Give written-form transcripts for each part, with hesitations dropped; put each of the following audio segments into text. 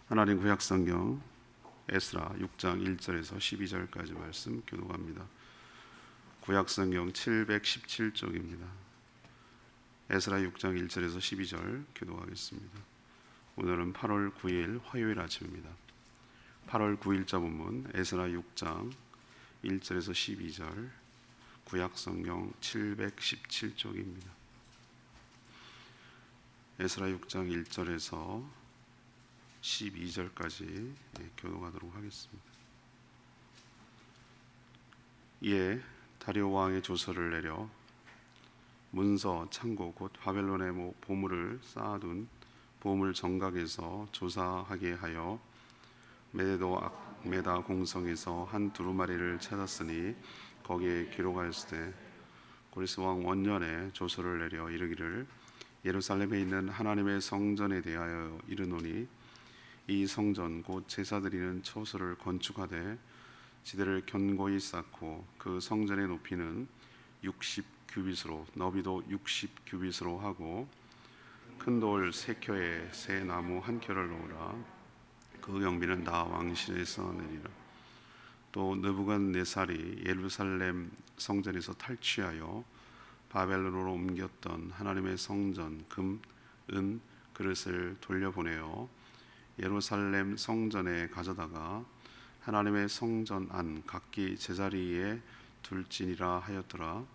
하나님 구약성경 에스라 6장 1절에서 12절까지 말씀 교독합니다. 구약성경 717쪽입니다. 에스라 6장 1절에서 12절 교독하겠습니다. 오늘은 8월 9일 화요일 아침입니다. 8월 9일자 본문 에스라 6장 1절에서 12절 구약성경 717쪽입니다. 에스라 6장 1절에서 12절까지 교독하도록 하겠습니다. 이에 다리오 왕의 조서를 내려 문서, 창고 곧 바벨론의 보물을 쌓아둔 보물 정각에서 조사하게 하여 메도 악메다 공성에서 한 두루마리를 찾았으니 거기에 기록하였을 때 고레스 왕 원년에 조서를 내려 이르기를 예루살렘에 있는 하나님의 성전에 대하여 이르노니 이 성전 곧 제사드리는 처소를 건축하되 지대를 견고히 쌓고 그 성전의 높이는 60규빗으로 너비도 60규빗으로 하고 큰 돌 3켜에 새 나무 1켜를 놓으라. 그 경비는 나 왕실에서 내리라. 또 느부갓네살이 예루살렘 성전에서 탈취하여 바벨론으로 옮겼던 하나님의 성전 금, 은, 그릇을 돌려보내어 예루살렘 성전에 가져다가 하나님의 성전 안 각기 제자리에 둘지니라 하였더라.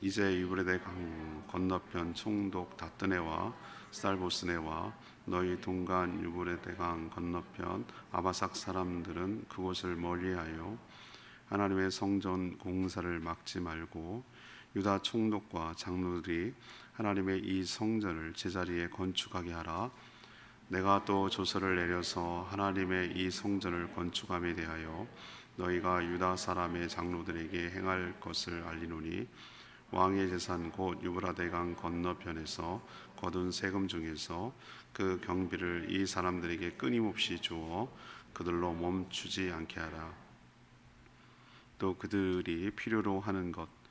이제 유브라데 강 건너편 총독 다뜨네와 살보스네와 너희 동간 유브라데 강 건너편 아바삭 사람들은 그곳을 멀리하여 하나님의 성전 공사를 막지 말고 유다 총독과 장로들이 하나님의 이 성전을 제자리에 건축하게 하라. 내가 또 조서를 내려서 하나님의 이 성전을 건축함에 대하여 너희가 유다 사람의 장로들에게 행할 것을 알리노니 왕의 재산 곧 유브라데 강 건너편에서 거둔 세금 중에서 그 경비를 이 사람들에게 끊임없이 주어 그들로 멈추지 않게 하라. 또 그들이 필요로 하는 것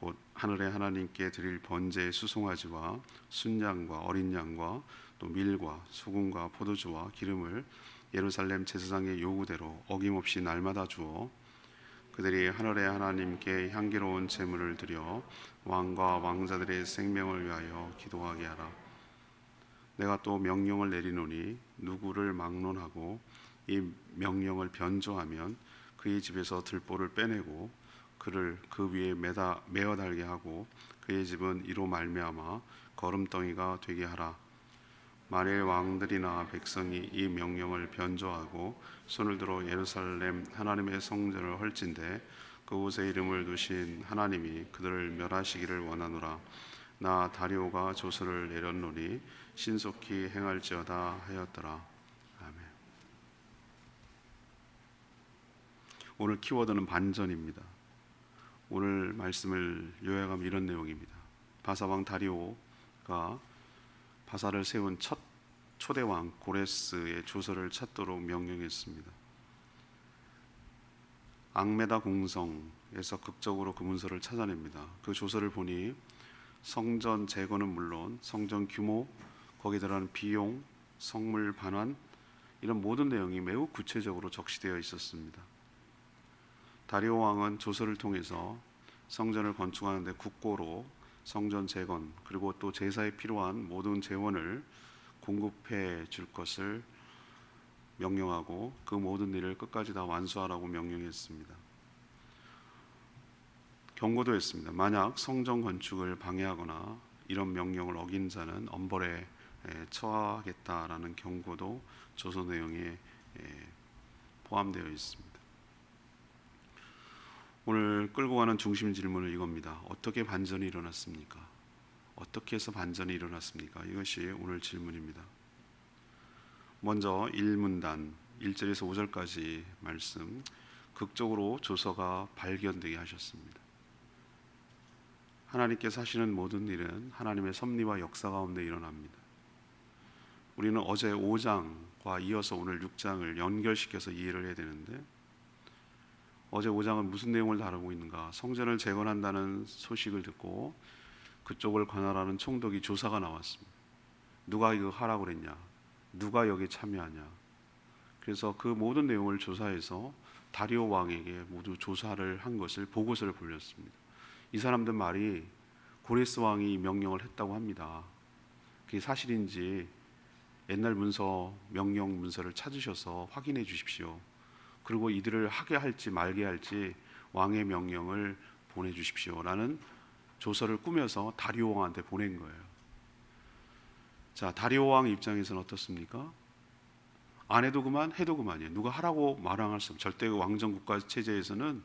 곧 하늘의 하나님께 드릴 번제의 수송아지와 순양과 어린 양과 또 밀과 소금과 포도주와 기름을 예루살렘 제사장의 요구대로 어김없이 날마다 주어 그들이 하늘의 하나님께 향기로운 제물을 드려 왕과 왕자들의 생명을 위하여 기도하게 하라. 내가 또 명령을 내리노니 누구를 막론하고 이 명령을 변조하면 그의 집에서 들보를 빼내고 그를 그 위에 메어 달게 하고 그의 집은 이로 말미암아 거름덩이가 되게 하라. 만일 왕들이나 백성이 이 명령을 변조하고 손을 들어 예루살렘 하나님의 성전을 헐진대 그곳에 이름을 두신 하나님이 그들을 멸하시기를 원하노라. 나 다리오가 조서를 내렸노니 신속히 행할지어다 하였더라. 아멘. 오늘 키워드는 반전입니다. 오늘 말씀을 요약하면 이런 내용입니다. 바사왕 다리오가 바사를 세운 첫 초대왕 고레스의 조서를 찾도록 명령했습니다. 악메다 공성에서 극적으로 그 문서를 찾아냅니다. 그 조서를 보니 성전 재건은 물론 성전 규모, 거기에 들어가는 비용, 성물 반환 이런 모든 내용이 매우 구체적으로 적시되어 있었습니다. 다리오 왕은 조서를 통해서 성전을 건축하는데 국고로 성전 재건 그리고 또 제사에 필요한 모든 재원을 공급해 줄 것을 명령하고 그 모든 일을 끝까지 다 완수하라고 명령했습니다. 경고도 했습니다. 만약 성전 건축을 방해하거나 이런 명령을 어긴 자는 엄벌에 처하겠다라는 경고도 조서 내용에 포함되어 있습니다. 오늘 끌고 가는 중심 질문은 이겁니다. 어떻게 반전이 일어났습니까? 어떻게 해서 반전이 일어났습니까? 이것이 오늘 질문입니다. 먼저 1문단 1절에서 5절까지 말씀 극적으로 조서가 발견되게 하셨습니다. 하나님께서 하시는 모든 일은 하나님의 섭리와 역사 가운데 일어납니다. 우리는 어제 5장과 이어서 오늘 6장을 연결시켜서 이해를 해야 되는데 어제 5장은 무슨 내용을 다루고 있는가? 성전을 재건한다는 소식을 듣고 그쪽을 관할하는 총독이 조사가 나왔습니다. 누가 이거 하라고 그랬냐? 누가 여기 참여하냐? 그래서 그 모든 내용을 조사해서 다리오 왕에게 모두 조사를 한 것을 보고서를 불렸습니다. 이 사람들 말이 고레스 왕이 명령을 했다고 합니다. 그게 사실인지 옛날 문서, 명령 문서를 찾으셔서 확인해 주십시오. 그리고 이들을 하게 할지 말게 할지 왕의 명령을 보내주십시오 라는 조서를 꾸며서 다리오 왕한테 보낸 거예요. 자, 다리오 왕 입장에서는 어떻습니까? 안 해도 그만, 해도 그만이에요. 누가 하라고 말할 수 없어요. 절대 왕정 국가 체제에서는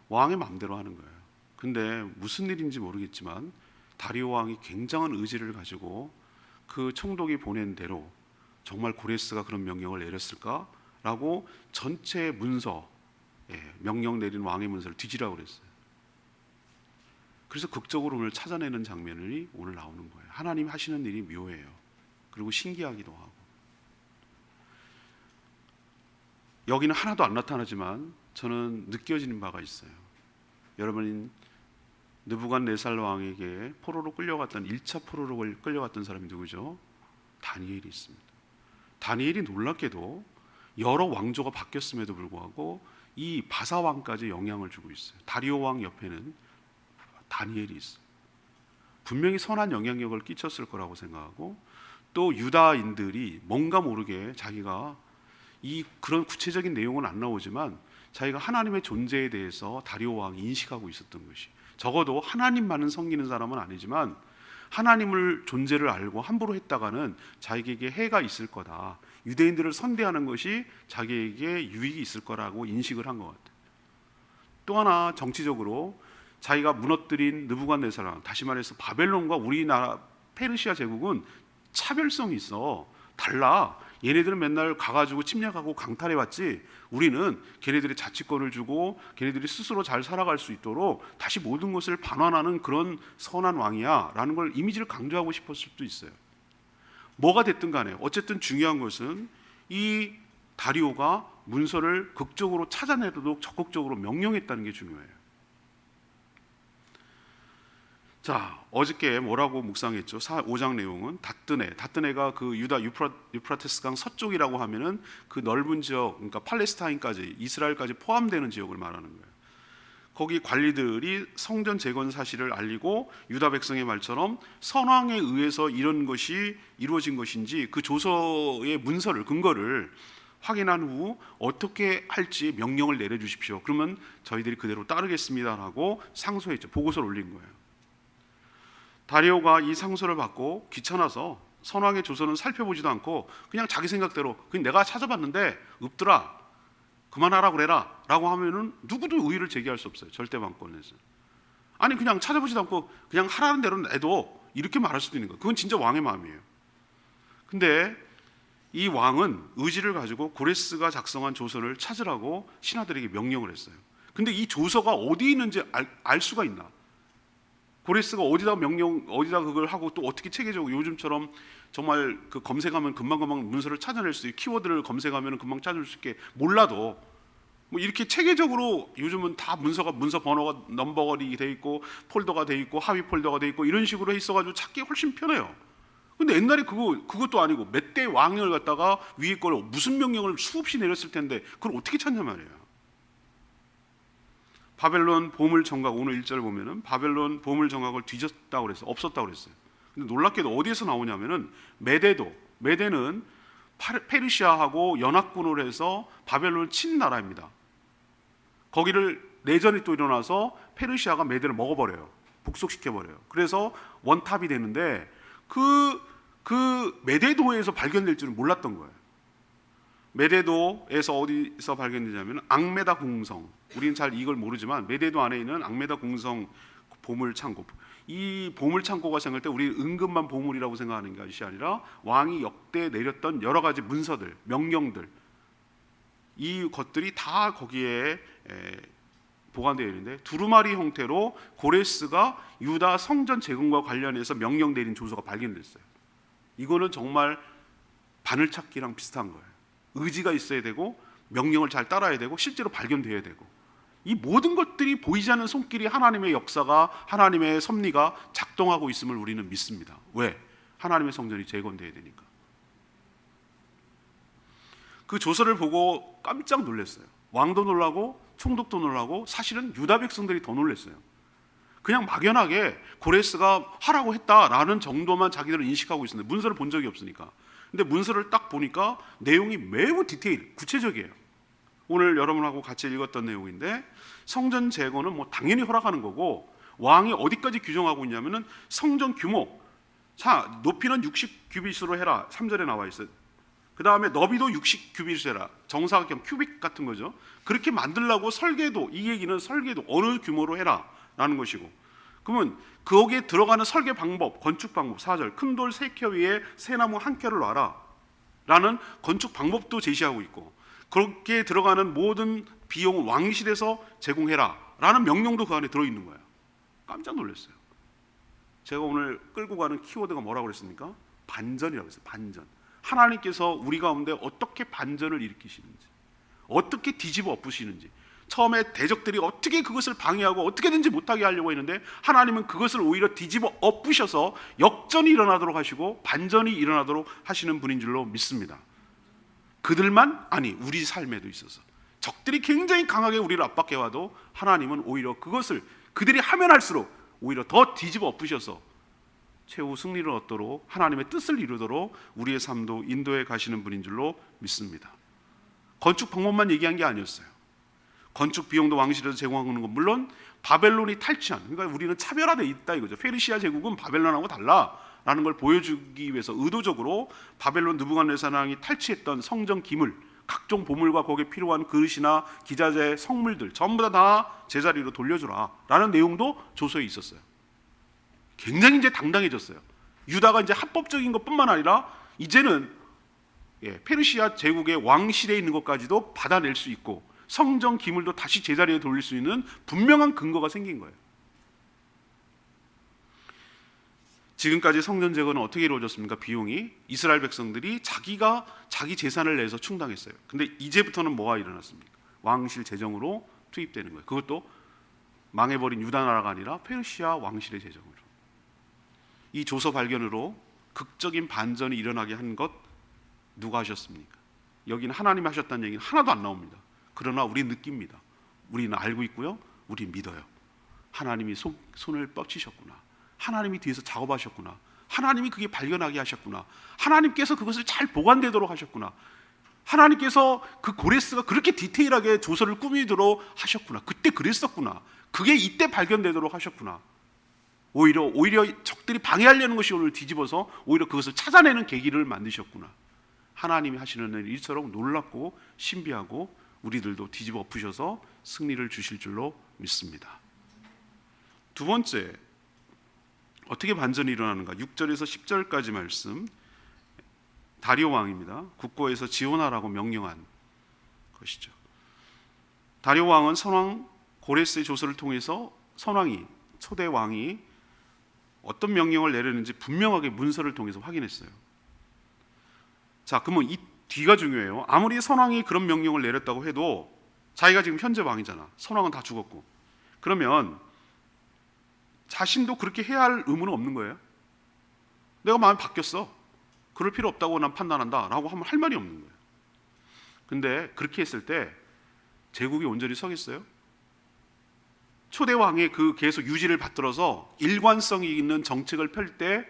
왕의 마음대로 하는 거예요. 근데 무슨 일인지 모르겠지만 다리오 왕이 굉장한 의지를 가지고 그 총독이 보낸 대로 정말 고레스가 그런 명령을 내렸을까라고 전체 문서, 명령 내린 왕의 문서를 뒤지라고 그랬어요. 그래서 극적으로 오늘 찾아내는 장면이 오늘 나오는 거예요. 하나님 하시는 일이 묘해요. 그리고 신기하기도 하고. 여기는 하나도 안 나타나지만 저는 느껴지는 바가 있어요. 여러분, 느부갓네살 왕에게 포로로 끌려갔던 1차 포로로 끌려갔던 사람이 누구죠? 다니엘이 있습니다. 다니엘이 놀랍게도 여러 왕조가 바뀌었음에도 불구하고 이 바사 왕까지 영향을 주고 있어요. 다리오 왕 옆에는 다니엘이 있어요. 분명히 선한 영향력을 끼쳤을 거라고 생각하고, 또 유다인들이 뭔가 모르게 자기가 그런 구체적인 내용은 안 나오지만 자기가 하나님의 존재에 대해서 다리오 왕이 인식하고 있었던 것이, 적어도 하나님만은 섬기는 사람은 아니지만 하나님을 존재를 알고 함부로 했다가는 자기에게 해가 있을 거다, 유대인들을 선대하는 것이 자기에게 유익이 있을 거라고 인식을 한 것 같아요. 또 하나, 정치적으로 자기가 무너뜨린 느부갓네살 왕, 다시 말해서 바벨론과 우리나라 페르시아 제국은 차별성이 있어. 달라. 얘네들은 맨날 가가지고 침략하고 강탈해왔지, 우리는 걔네들이 자치권을 주고 걔네들이 스스로 잘 살아갈 수 있도록 다시 모든 것을 반환하는 그런 선한 왕이야 라는 걸, 이미지를 강조하고 싶었을 수도 있어요. 뭐가 됐든 간에 어쨌든 중요한 것은 이 다리오가 문서를 극적으로 찾아내도록 적극적으로 명령했다는 게 중요해요. 자, 어저께 뭐라고 묵상했죠? 5장 내용은 다뜨네가 그 유다 유프라테스 강 서쪽이라고 하면은 그 넓은 지역, 그러니까 팔레스타인까지, 이스라엘까지 포함되는 지역을 말하는 거예요. 거기 관리들이 성전 재건 사실을 알리고 유다 백성의 말처럼 선왕에 의해서 이런 것이 이루어진 것인지 그 조서의 문서를, 근거를 확인한 후 어떻게 할지 명령을 내려주십시오. 그러면 저희들이 그대로 따르겠습니다라고 상소했죠. 보고서를 올린 거예요. 다리오가 이 상소를 받고 귀찮아서 선왕의 조서는 살펴보지도 않고 그냥 자기 생각대로, 그냥 내가 찾아봤는데 없더라, 그만하라 그래라 라고 하면은 누구도 의의를 제기할 수 없어요. 절대왕권에서. 아니, 그냥 찾아보지도 않고 그냥 하라는 대로 내도, 이렇게 말할 수도 있는 거예요. 그건 진짜 왕의 마음이에요. 근데 이 왕은 의지를 가지고 고레스가 작성한 조서를 찾으라고 신하들에게 명령을 했어요. 근데 이 조서가 어디 있는지 알 수가 있나? 고레스가 어디다 그걸 하고 또 어떻게 체계적으로, 요즘처럼 정말 그 검색하면 금방금방 문서를 찾아낼 수 있고, 키워드를 검색하면 금방 찾을 수 있게, 몰라도 뭐 이렇게 체계적으로 요즘은 다 문서 번호가 넘버가 돼 있고 폴더가 돼 있고 하위 폴더가 돼 있고 이런 식으로 있어가지고 찾기 훨씬 편해요. 근데 옛날에 그것도 아니고 몇 대 왕을 갖다가 위에 걸 무슨 명령을 수없이 내렸을 텐데 그걸 어떻게 찾냐 말이에요. 바벨론 보물 정각, 오늘 1절 보면은 바벨론 보물 정각을 뒤졌다고 그랬어요. 없었다고 그랬어요. 근데 놀랍게도 어디에서 나오냐면은 메대는 페르시아하고 연합군을 해서 바벨론을 친 나라입니다. 거기를 내전이 또 일어나서 페르시아가 메대를 먹어버려요. 복속시켜버려요. 그래서 원탑이 되는데 그 메대도에서 발견될 줄은 몰랐던 거예요. 메대도에서 어디서 발견되냐면 앙메다 공성, 우리는 잘 이걸 모르지만 메대도 안에 있는 앙메다 공성 보물 창고, 이 보물 창고가 생길 때 우리는 은근만 보물이라고 생각하는 것이 아니라 왕이 역대 내렸던 여러 가지 문서들, 명령들, 이 것들이 다 거기에 보관되어 있는데, 두루마리 형태로 고레스가 유다 성전 재건과 관련해서 명령 내린 조서가 발견됐어요. 이거는 정말 바늘찾기랑 비슷한 거예요. 의지가 있어야 되고 명령을 잘 따라야 되고 실제로 발견돼야 되고, 이 모든 것들이 보이지 않는 손길이 하나님의 역사가, 하나님의 섭리가 작동하고 있음을 우리는 믿습니다. 왜? 하나님의 성전이 재건돼야 되니까. 그 조서를 보고 깜짝 놀랐어요. 왕도 놀라고 총독도 놀라고 사실은 유다 백성들이 더 놀랐어요. 그냥 막연하게 고레스가 하라고 했다라는 정도만 자기들은 인식하고 있었는데 문서를 본 적이 없으니까. 근데 문서를 딱 보니까 내용이 매우 디테일, 구체적이에요. 오늘 여러분하고 같이 읽었던 내용인데 성전 재건은 뭐 당연히 허락하는 거고 왕이 어디까지 규정하고 있냐면은 성전 규모, 자 높이는 60규빗으로 해라. 3절에 나와 있어요. 그 다음에 너비도 60규빗으로 해라. 정사각형 큐빅 같은 거죠. 그렇게 만들려고 설계도, 이 얘기는 설계도 어느 규모로 해라 라는 것이고, 그러면 거기에 들어가는 설계 방법, 건축 방법 4절 큰 돌 3켜 위에 새나무 1켜를 놔라 라는 건축 방법도 제시하고 있고, 그렇게 들어가는 모든 비용은 왕실에서 제공해라 라는 명령도 그 안에 들어있는 거예요. 깜짝 놀랐어요. 제가 오늘 끌고 가는 키워드가 뭐라고 그랬습니까? 반전이라고 했어요. 반전. 하나님께서 우리 가운데 어떻게 반전을 일으키시는지, 어떻게 뒤집어 엎으시는지, 처음에 대적들이 어떻게 그것을 방해하고 어떻게든지 못하게 하려고 했는데 하나님은 그것을 오히려 뒤집어 엎으셔서 역전이 일어나도록 하시고 반전이 일어나도록 하시는 분인 줄로 믿습니다. 그들만 아니 우리 삶에도 있어서 적들이 굉장히 강하게 우리를 압박해와도 하나님은 오히려 그것을 그들이 하면 할수록 오히려 더 뒤집어 엎으셔서 최후 승리를 얻도록 하나님의 뜻을 이루도록 우리의 삶도 인도해 가시는 분인 줄로 믿습니다. 건축 방법만 얘기한 게 아니었어요. 건축 비용도 왕실에서 제공하는 건 물론 바벨론이 탈취한, 그러니까 우리는 차별화되어 있다 이거죠. 페르시아 제국은 바벨론하고 달라라는 걸 보여주기 위해서 의도적으로 바벨론 느부갓네살 왕이 탈취했던 성전 기물, 각종 보물과 거기에 필요한 그릇이나 기자재, 성물들 전부 다 제자리로 돌려주라라는 내용도 조서에 있었어요. 굉장히 이제 당당해졌어요. 유다가 이제 합법적인 것뿐만 아니라 이제는 페르시아 제국의 왕실에 있는 것까지도 받아낼 수 있고 성전 기물도 다시 제자리에 돌릴 수 있는 분명한 근거가 생긴 거예요. 지금까지 성전 재건은 어떻게 이루어졌습니까? 비용이 이스라엘 백성들이 자기가 자기 재산을 내서 충당했어요. 근데 이제부터는 뭐가 일어났습니까? 왕실 재정으로 투입되는 거예요. 그것도 망해버린 유다 나라가 아니라 페르시아 왕실의 재정으로. 이 조서 발견으로 극적인 반전이 일어나게 한 것 누가 하셨습니까? 여기는 하나님이 하셨다는 얘기는 하나도 안 나옵니다. 그러나 우리 느낍니다. 우리는 알고 있고요. 우리 믿어요. 하나님이 손을 뻗치셨구나. 하나님이 뒤에서 작업하셨구나. 하나님이 그게 발견하게 하셨구나. 하나님께서 그것을 잘 보관되도록 하셨구나. 하나님께서 그 고레스가 그렇게 디테일하게 조서를 꾸미도록 하셨구나. 그때 그랬었구나. 그게 이때 발견되도록 하셨구나. 오히려 적들이 방해하려는 것이 오늘 뒤집어서 오히려 그것을 찾아내는 계기를 만드셨구나. 하나님이 하시는 일처럼 놀랍고 신비하고 우리들도 뒤집어 엎으셔서 승리를 주실 줄로 믿습니다. 두 번째, 어떻게 반전이 일어나는가? 6절에서 10절까지 말씀, 다리오 왕입니다. 국고에서 지원하라고 명령한 것이죠. 다리오 왕은 선왕 고레스의 조서를 통해서 선왕이, 초대 왕이 어떤 명령을 내렸는지 분명하게 문서를 통해서 확인했어요. 자, 그러면 이 뒤가 중요해요. 아무리 선왕이 그런 명령을 내렸다고 해도 자기가 지금 현재 왕이잖아. 선왕은 다 죽었고. 그러면 자신도 그렇게 해야 할 의무는 없는 거예요. 내가 마음이 바뀌었어. 그럴 필요 없다고 난 판단한다 라고 하면 할 말이 없는 거예요. 근데 그렇게 했을 때 제국이 온전히 서겠어요? 초대 왕의 그 계속 유지를 받들어서 일관성이 있는 정책을 펼 때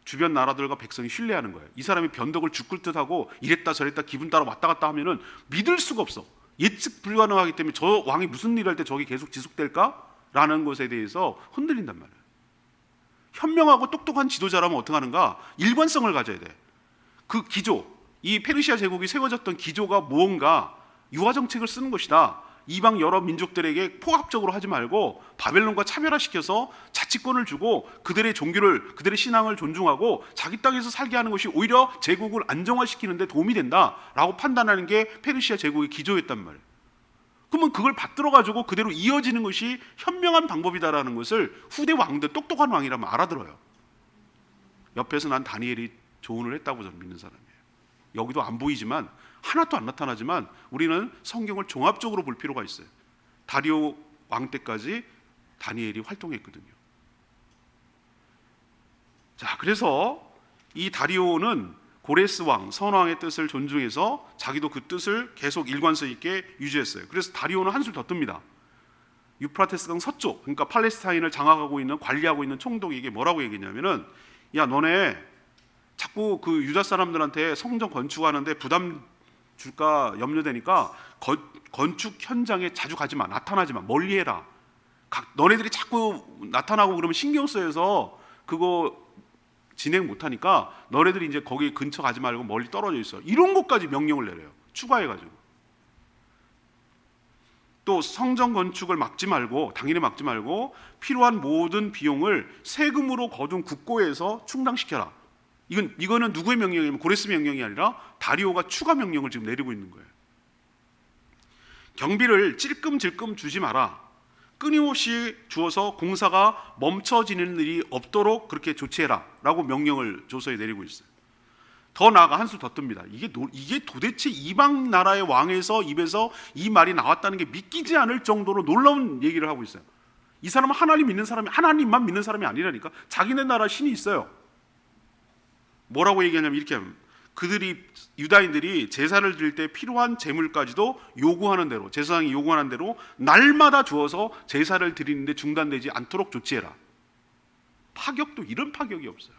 주변 나라들과 백성이 신뢰하는 거예요. 이 사람이 변덕을 죽을 듯하고 이랬다 저랬다 기분 따라 왔다 갔다 하면은 믿을 수가 없어. 예측 불가능하기 때문에 저 왕이 무슨 일을 할 때 저게 계속 지속될까라는 것에 대해서 흔들린단 말이에요. 현명하고 똑똑한 지도자라면 어떻게 하는가? 일관성을 가져야 돼. 그 기조, 이 페르시아 제국이 세워졌던 기조가 무언가 유화 정책을 쓰는 것이다. 이방 여러 민족들에게 포괄적으로 하지 말고 바벨론과 차별화시켜서 자치권을 주고 그들의 종교를, 그들의 신앙을 존중하고 자기 땅에서 살게 하는 것이 오히려 제국을 안정화시키는 데 도움이 된다라고 판단하는 게 페르시아 제국의 기조였단 말이에요. 그러면 그걸 받들어 가지고 그대로 이어지는 것이 현명한 방법이다라는 것을 후대 왕들, 똑똑한 왕이라면 알아들어요. 옆에서 난 다니엘이 조언을 했다고 저는 믿는 사람이에요. 여기도 안 보이지만 하나도 안 나타나지만 우리는 성경을 종합적으로 볼 필요가 있어요. 다리오 왕 때까지 다니엘이 활동했거든요. 자, 그래서 이 다리오는 고레스 왕, 선왕의 뜻을 존중해서 자기도 그 뜻을 계속 일관성 있게 유지했어요. 그래서 다리오는 한술 더 뜹니다. 유프라테스강 서쪽, 그러니까 팔레스타인을 장악하고 있는, 관리하고 있는 총독에게 뭐라고 얘기했냐면은, 야, 너네 자꾸 그 유다 사람들한테 성전 건축하는데 부담 줄까 염려되니까 건축 현장에 자주 가지 마, 나타나지 마, 멀리 해라. 너네들이 자꾸 나타나고 그러면 신경 쓰여서 그거 진행 못하니까 너네들이 이제 거기 근처 가지 말고 멀리 떨어져 있어. 이런 것까지 명령을 내려요. 추가해가지고. 또 성전 건축을 막지 말고, 당연히 막지 말고 필요한 모든 비용을 세금으로 거둔 국고에서 충당시켜라. 이거는 누구의 명령이냐면 고레스 명령이 아니라 다리오가 추가 명령을 지금 내리고 있는 거예요. 경비를 찔끔찔끔 주지 마라. 끊임없이 주어서 공사가 멈춰지는 일이 없도록 그렇게 조치해라 라고 명령을 조서에 내리고 있어요. 더 나아가 한술 더 뜹니다. 이게 도대체 이방 나라의 왕에서 입에서 이 말이 나왔다는 게 믿기지 않을 정도로 놀라운 얘기를 하고 있어요. 이 사람은 하나님 믿는 사람이, 하나님만 믿는 사람이 아니라니까. 자기네 나라 신이 있어요. 뭐라고 얘기하냐면 이렇게 합니다. 그들이, 유다인들이 제사를 드릴 때 필요한 제물까지도 요구하는 대로, 제사장이 요구하는 대로 날마다 주어서 제사를 드리는데 중단되지 않도록 조치해라. 파격도 이런 파격이 없어요.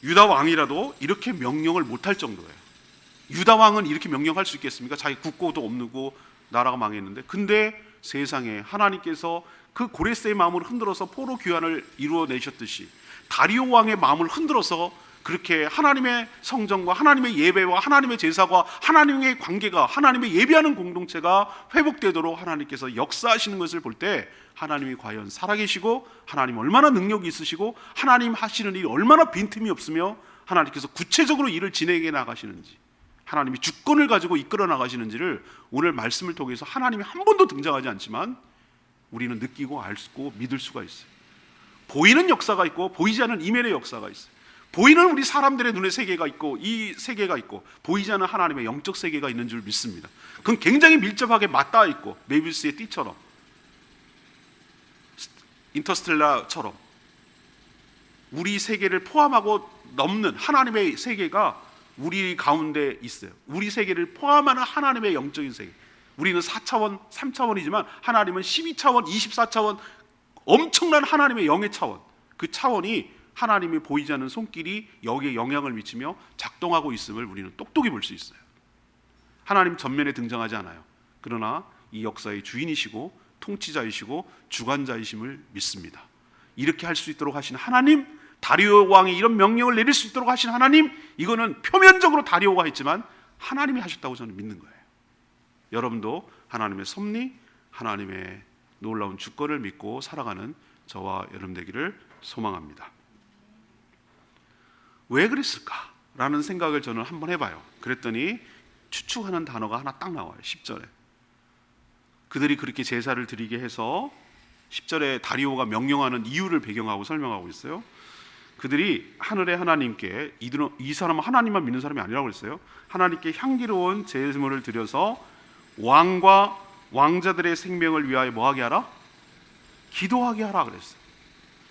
유다 왕이라도 이렇게 명령을 못할 정도예요. 유다 왕은 이렇게 명령할 수 있겠습니까? 자기 국고도 없고 나라가 망했는데. 근데 세상에 하나님께서 그 고레스의 마음을 흔들어서 포로 귀환을 이루어내셨듯이 다리오 왕의 마음을 흔들어서 그렇게 하나님의 성전과 하나님의 예배와 하나님의 제사와 하나님의 관계가, 하나님의 예배하는 공동체가 회복되도록 하나님께서 역사하시는 것을 볼 때 하나님이 과연 살아계시고 하나님 얼마나 능력이 있으시고 하나님 하시는 일이 얼마나 빈틈이 없으며 하나님께서 구체적으로 일을 진행해 나가시는지, 하나님이 주권을 가지고 이끌어 나가시는지를 오늘 말씀을 통해서 하나님이 한 번도 등장하지 않지만 우리는 느끼고 알고 믿을 수가 있어요. 보이는 역사가 있고 보이지 않는 이면의 역사가 있어요. 보이는 우리 사람들의 눈의 세계가 있고 이 세계가 있고 보이지 않는 하나님의 영적 세계가 있는 줄 믿습니다. 그건 굉장히 밀접하게 맞닿아 있고, 메비우스의 띠처럼, 인터스텔라처럼 우리 세계를 포함하고 넘는 하나님의 세계가 우리 가운데 있어요. 우리 세계를 포함하는 하나님의 영적인 세계. 우리는 4차원, 3차원이지만 하나님은 12차원, 24차원, 엄청난 하나님의 영의 차원, 그 차원이 하나님이 보이지 않는 손길이 여기에 영향을 미치며 작동하고 있음을 우리는 똑똑히 볼 수 있어요. 하나님 전면에 등장하지 않아요. 그러나 이 역사의 주인이시고 통치자이시고 주관자이심을 믿습니다. 이렇게 할 수 있도록 하신 하나님, 다리오 왕이 이런 명령을 내릴 수 있도록 하신 하나님, 이거는 표면적으로 다리오가 했지만 하나님이 하셨다고 저는 믿는 거예요. 여러분도 하나님의 섭리, 하나님의 놀라운 주권을 믿고 살아가는 저와 여러분 되기를 소망합니다. 왜 그랬을까라는 생각을 저는 한번 해봐요. 그랬더니 추측하는 단어가 하나 딱 나와요. 10절에 그들이 그렇게 제사를 드리게 해서 10절에 다리오가 명령하는 이유를 배경하고 설명하고 있어요. 그들이 하늘의 하나님께, 이 사람은 하나님만 믿는 사람이 아니라고 그랬어요. 하나님께 향기로운 제물을 드려서 왕과 왕자들의 생명을 위하여 뭐하게 하라? 기도하게 하라 그랬어요.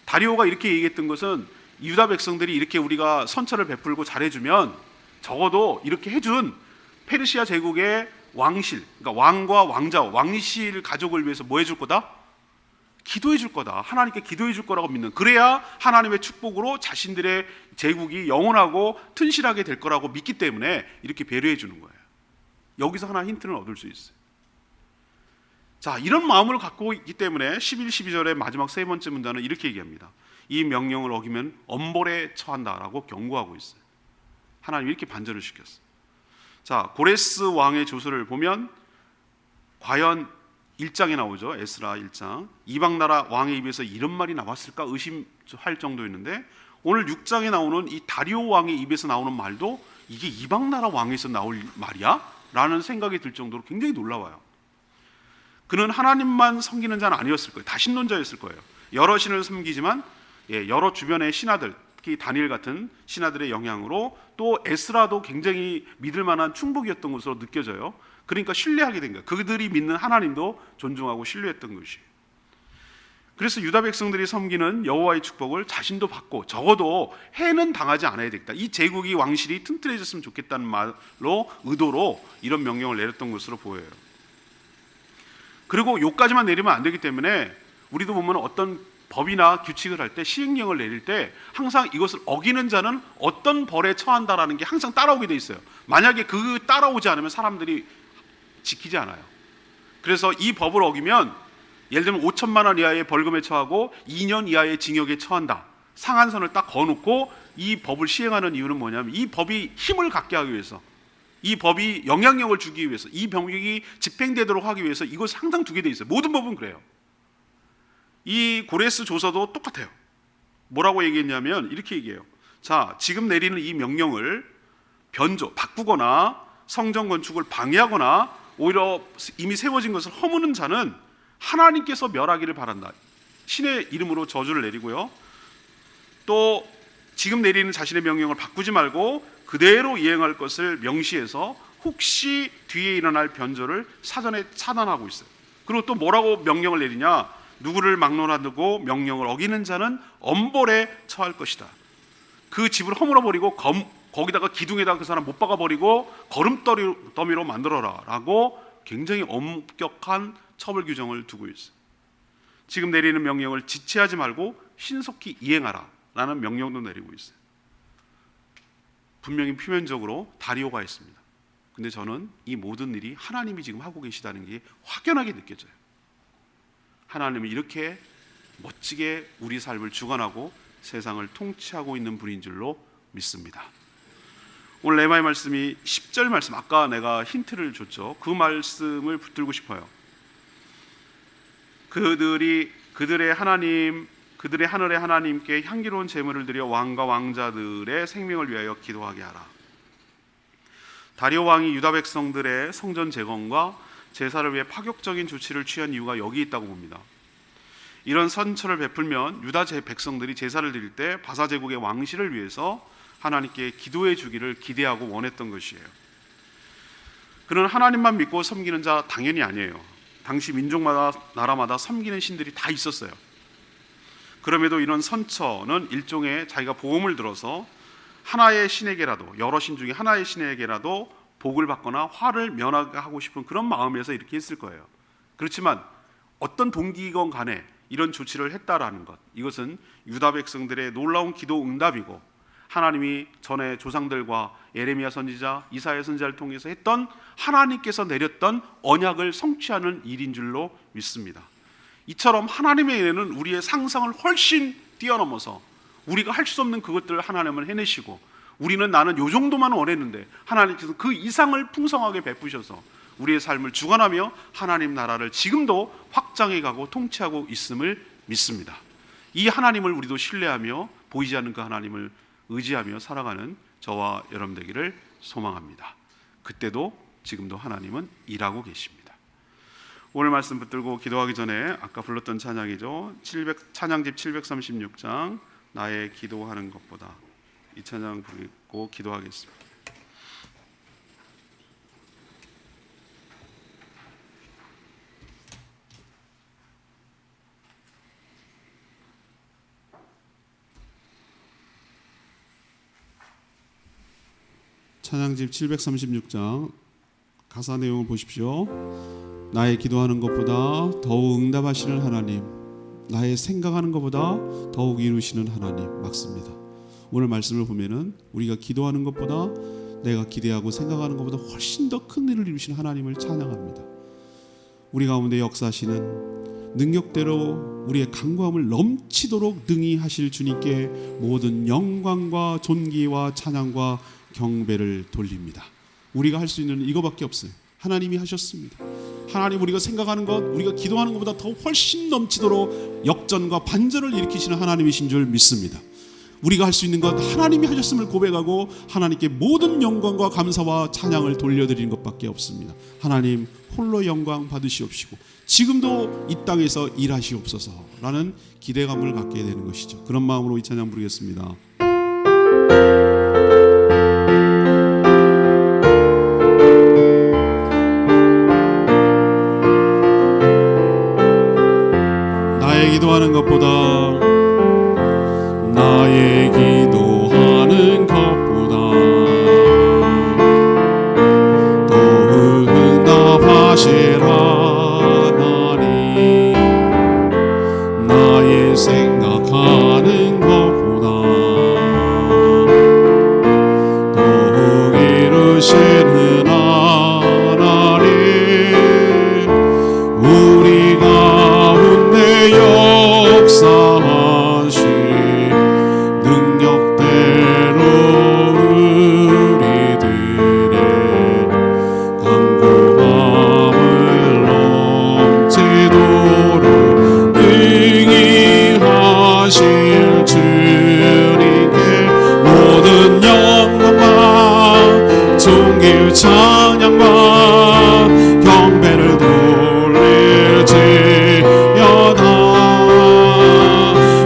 다리오가 이렇게 얘기했던 것은 유다 백성들이 이렇게 우리가 선처를 베풀고 잘해주면 적어도 이렇게 해준 페르시아 제국의 왕실, 그러니까 왕과 왕자, 왕실 가족을 위해서 뭐 해줄 거다? 기도해 줄 거다. 하나님께 기도해 줄 거라고 믿는, 그래야 하나님의 축복으로 자신들의 제국이 영원하고 튼실하게 될 거라고 믿기 때문에 이렇게 배려해 주는 거예요. 여기서 하나 힌트를 얻을 수 있어요. 자, 이런 마음을 갖고 있기 때문에 11, 12절의 마지막 세 번째 문단은 이렇게 얘기합니다. 이 명령을 어기면 엄벌에 처한다라고 경고하고 있어요. 하나님 이렇게 반전을 시켰어요. 자, 고레스 왕의 조서를 보면 과연 1장에 나오죠. 에스라 1장. 이방 나라 왕의 입에서 이런 말이 나왔을까 의심할 정도였는데, 오늘 6장에 나오는 이 다리오 왕의 입에서 나오는 말도 이게 이방 나라 왕에서 나올 말이야? 라는 생각이 들 정도로 굉장히 놀라워요. 그는 하나님만 섬기는 자는 아니었을 거예요. 다신론자였을 거예요. 여러 신을 섬기지만 여러 주변의 신하들, 특히 다니엘 같은 신하들의 영향으로 또 에스라도 굉장히 믿을 만한 충복이었던 것으로 느껴져요. 그러니까 신뢰하게 된 거예요. 그들이 믿는 하나님도 존중하고 신뢰했던 것이. 그래서 유다 백성들이 섬기는 여호와의 축복을 자신도 받고 적어도 해는 당하지 않아야 되겠다. 이 제국이 왕실이 튼튼해졌으면 좋겠다는 말로 의도로 이런 명령을 내렸던 것으로 보여요. 그리고 요까지만 내리면 안 되기 때문에 우리도 보면 어떤 법이나 규칙을 할 때 시행령을 내릴 때 항상 이것을 어기는 자는 어떤 벌에 처한다라는 게 항상 따라오게 돼 있어요. 만약에 그 따라오지 않으면 사람들이 지키지 않아요. 그래서 이 법을 어기면 예를 들면 5천만 원 이하의 벌금에 처하고 2년 이하의 징역에 처한다. 상한선을 딱 거놓고 이 법을 시행하는 이유는 뭐냐면 이 법이 힘을 갖게 하기 위해서, 이 법이 영향력을 주기 위해서, 이 법이 집행되도록 하기 위해서 이것을 항상 두게 돼 있어요. 모든 법은 그래요. 이 고레스 조서도 똑같아요. 뭐라고 얘기했냐면 이렇게 얘기해요. 자, 지금 내리는 이 명령을 바꾸거나 성전 건축을 방해하거나 오히려 이미 세워진 것을 허무는 자는 하나님께서 멸하기를 바란다. 신의 이름으로 저주를 내리고요. 또 지금 내리는 자신의 명령을 바꾸지 말고 그대로 이행할 것을 명시해서 혹시 뒤에 일어날 변조를 사전에 차단하고 있어요. 그리고 또 뭐라고 명령을 내리냐? 누구를 막론하고 명령을 어기는 자는 엄벌에 처할 것이다. 그 집을 허물어 버리고 거기다가 기둥에다가 그 사람 못 박아 버리고 거름더미로 만들어라 라고 굉장히 엄격한 처벌 규정을 두고 있어요. 지금 내리는 명령을 지체하지 말고 신속히 이행하라 라는 명령도 내리고 있어요. 분명히 표면적으로 다리오가 있습니다. 근데 저는 이 모든 일이 하나님이 지금 하고 계시다는 게 확연하게 느껴져요. 하나님은 이렇게 멋지게 우리 삶을 주관하고 세상을 통치하고 있는 분인 줄로 믿습니다. 오늘 레마의 말씀이 10절 말씀, 아까 내가 힌트를 줬죠. 그 말씀을 붙들고 싶어요. 그들의 하늘의 하나님께 향기로운 제물을 드려 왕과 왕자들의 생명을 위하여 기도하게 하라. 다리오 왕이 유다 백성들의 성전 재건과 제사를 위해 파격적인 조치를 취한 이유가 여기 있다고 봅니다. 이런 선처를 베풀면 유다 백성들이 제사를 드릴 때 바사 제국의 왕실을 위해서 하나님께 기도해 주기를 기대하고 원했던 것이에요. 그는 하나님만 믿고 섬기는 자 당연히 아니에요. 당시 민족마다 나라마다 섬기는 신들이 다 있었어요. 그럼에도 이런 선처는 일종의 자기가 보험을 들어서 하나의 신에게라도, 여러 신 중에 하나의 신에게라도 복을 받거나 화를 면하게 하고 싶은 그런 마음에서 이렇게 했을 거예요. 그렇지만 어떤 동기건 간에 이런 조치를 했다라는 것, 이것은 유다 백성들의 놀라운 기도 응답이고 하나님이 전에 조상들과 예레미야 선지자, 이사야 선지자를 통해서 했던 하나님께서 내렸던 언약을 성취하는 일인 줄로 믿습니다. 이처럼 하나님의 은혜는 우리의 상상을 훨씬 뛰어넘어서 우리가 할 수 없는 그것들을 하나님은 해내시고, 우리는 나는 요 정도만 원했는데 하나님께서 그 이상을 풍성하게 베푸셔서 우리의 삶을 주관하며 하나님 나라를 지금도 확장해가고 통치하고 있음을 믿습니다. 이 하나님을 우리도 신뢰하며 보이지 않는 그 하나님을 의지하며 살아가는 저와 여러분 되기를 소망합니다. 그때도 지금도 하나님은 일하고 계십니다. 오늘 말씀 붙들고 기도하기 전에 아까 불렀던 찬양이죠. 찬양집 736장 나의 기도하는 것보다, 이 찬양 부르고 기도하겠습니다. 찬양집 736장 가사 내용을 보십시오. 나의 기도하는 것보다 더욱 응답하시는 하나님, 나의 생각하는 것보다 더욱 이루시는 하나님. 맞습니다. 오늘 말씀을 보면은 우리가 기도하는 것보다, 내가 기대하고 생각하는 것보다 훨씬 더 큰 일을 이루시는 하나님을 찬양합니다. 우리 가운데 역사하시는 능력대로 우리의 간구함을 넘치도록 능히 하실 주님께 모든 영광과 존귀와 찬양과 경배를 돌립니다. 우리가 할 수 있는 이거밖에 없어요. 하나님이 하셨습니다. 하나님, 우리가 생각하는 것, 우리가 기도하는 것보다 더 훨씬 넘치도록 역전과 반전을 일으키시는 하나님이신 줄 믿습니다. 우리가 할 수 있는 것 하나님이 하셨음을 고백하고 하나님께 모든 영광과 감사와 찬양을 돌려드리는 것밖에 없습니다. 하나님 홀로 영광 받으시옵시고 지금도 이 땅에서 일하시옵소서라는 기대감을 갖게 되는 것이죠. 그런 마음으로 이 찬양 부르겠습니다. 나의 기도하는 존귀 찬양과 경배를 돌릴지어다.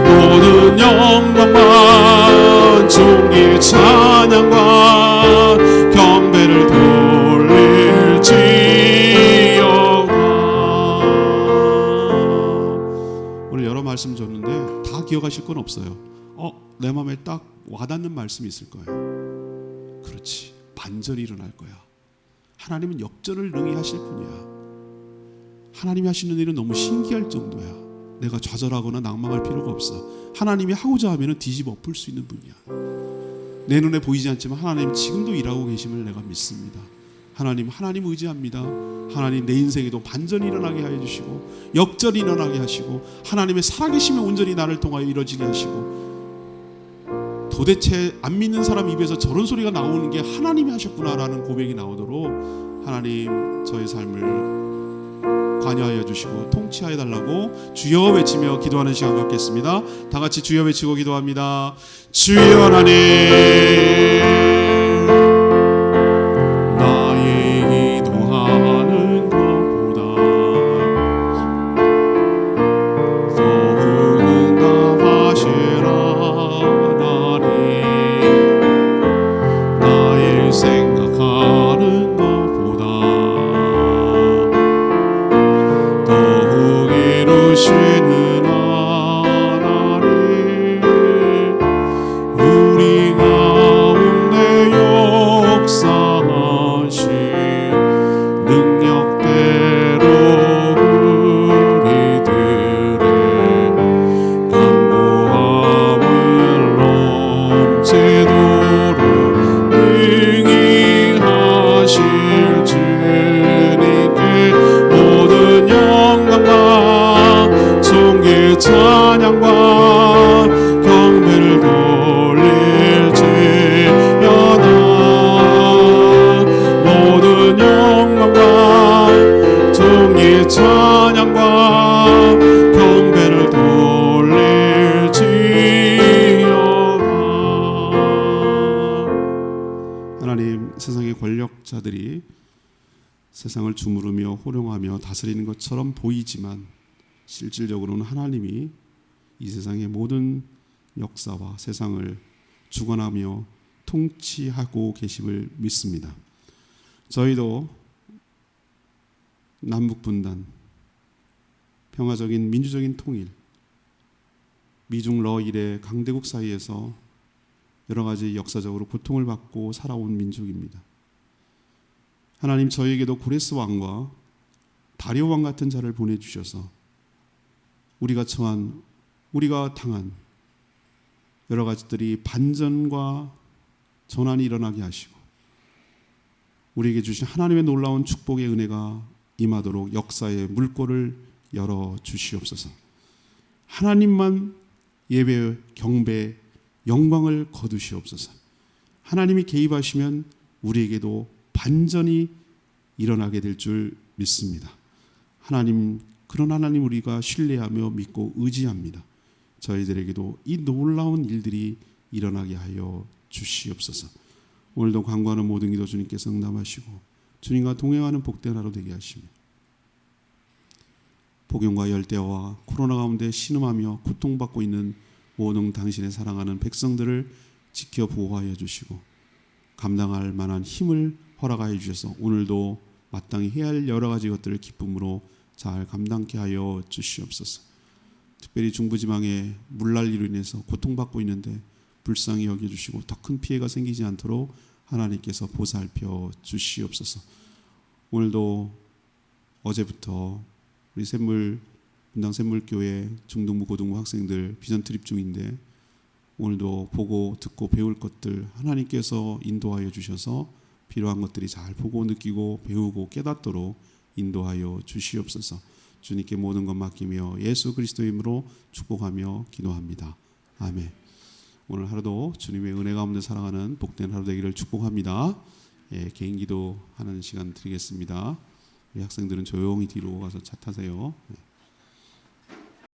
모든 영광과 존귀 찬양과 경배를 돌릴지어다. 오늘 여러 말씀 줬는데 다 기억하실 건 없어요. 내 마음에 딱 와닿는 말씀이 있을 거예요. 그렇지, 반전이 일어날 거야. 하나님은 역전을 능히 하실 분이야. 하나님이 하시는 일은 너무 신기할 정도야. 내가 좌절하거나 낭망할 필요가 없어. 하나님이 하고자 하면 뒤집어 엎을 수 있는 분이야. 내 눈에 보이지 않지만 하나님 지금도 일하고 계심을 내가 믿습니다. 하나님 의지합니다. 하나님 내 인생에도 반전이 일어나게 하여 주시고 역전이 일어나게 하시고 하나님의 살아계심이 온전히 나를 통하여 이루어지게 하시고, 도대체 안 믿는 사람 입에서 저런 소리가 나오는 게 하나님이 하셨구나라는 고백이 나오도록 하나님 저의 삶을 관여하여 주시고 통치하여 달라고 주여 외치며 기도하는 시간 갖겠습니다. 다 같이 주여 외치고 기도합니다. 주여 하나님, 나의 기도하는 것보다 더 응답하시라. 나의 생각하는 것보다 더욱 이루시는 하나님, 우리 가운데 역사하신 능력대로 우리들의 간구함을 넘치도록 능히 하실 주님께 모든 영광과 존귀 찬양과 경배를 돌릴지어다. 모든 영광과 존귀 찬양과 경배를 돌릴지어다. 하나님, 세상의 권력자들이 세상을 주무르며 호령하며 다스리는 것처럼 보이지만 실질적으로는 하나님이 이 세상의 모든 역사와 세상을 주관하며 통치하고 계심을 믿습니다. 저희도 남북분단, 평화적인 민주적인 통일, 미중 러일의 강대국 사이에서 여러 가지 역사적으로 고통을 받고 살아온 민족입니다. 하나님, 저에게도 고레스 왕과 다리오 왕 같은 자를 보내주셔서 우리가 당한 여러 가지들이 반전과 전환이 일어나게 하시고 우리에게 주신 하나님의 놀라운 축복의 은혜가 임하도록 역사의 물꼬를 열어 주시옵소서. 하나님만 예배, 경배, 영광을 거두시옵소서. 하나님이 개입하시면 우리에게도 반전이 일어나게 될 줄 믿습니다. 하나님, 그런 하나님 우리가 신뢰하며 믿고 의지합니다. 저희들에게도 이 놀라운 일들이 일어나게 하여 주시옵소서. 오늘도 간구하는 모든 기도 주님께서 응답하시고 주님과 동행하는 복된 하루 되게 하시며 복용과 열대와 코로나 가운데 신음하며 고통받고 있는 모든 당신의 사랑하는 백성들을 지켜 보호하여 주시고 감당할 만한 힘을 허락하여 주셔서 오늘도 마땅히 해야 할 여러 가지 것들을 기쁨으로 잘 감당케 하여 주시옵소서. 특별히 중부지방에 물난리로 인해서 고통받고 있는데 불쌍히 여겨주시고 더 큰 피해가 생기지 않도록 하나님께서 보살펴 주시옵소서. 오늘도 어제부터 우리 분당 샘물교회 중등부 고등부 학생들 비전 트립 중인데 오늘도 보고 듣고 배울 것들 하나님께서 인도하여 주셔서 필요한 것들이 잘 보고 느끼고 배우고 깨닫도록 인도하여 주시옵소서. 주님께 모든 것 맡기며 예수 그리스도의 이름으로 축복하며 기도합니다. 아멘. 오늘 하루도 주님의 은혜 가운데 살아가는 복된 하루 되기를 축복합니다. 개인 기도하는 시간 드리겠습니다. 우리 학생들은 조용히 뒤로 가서 차 타세요.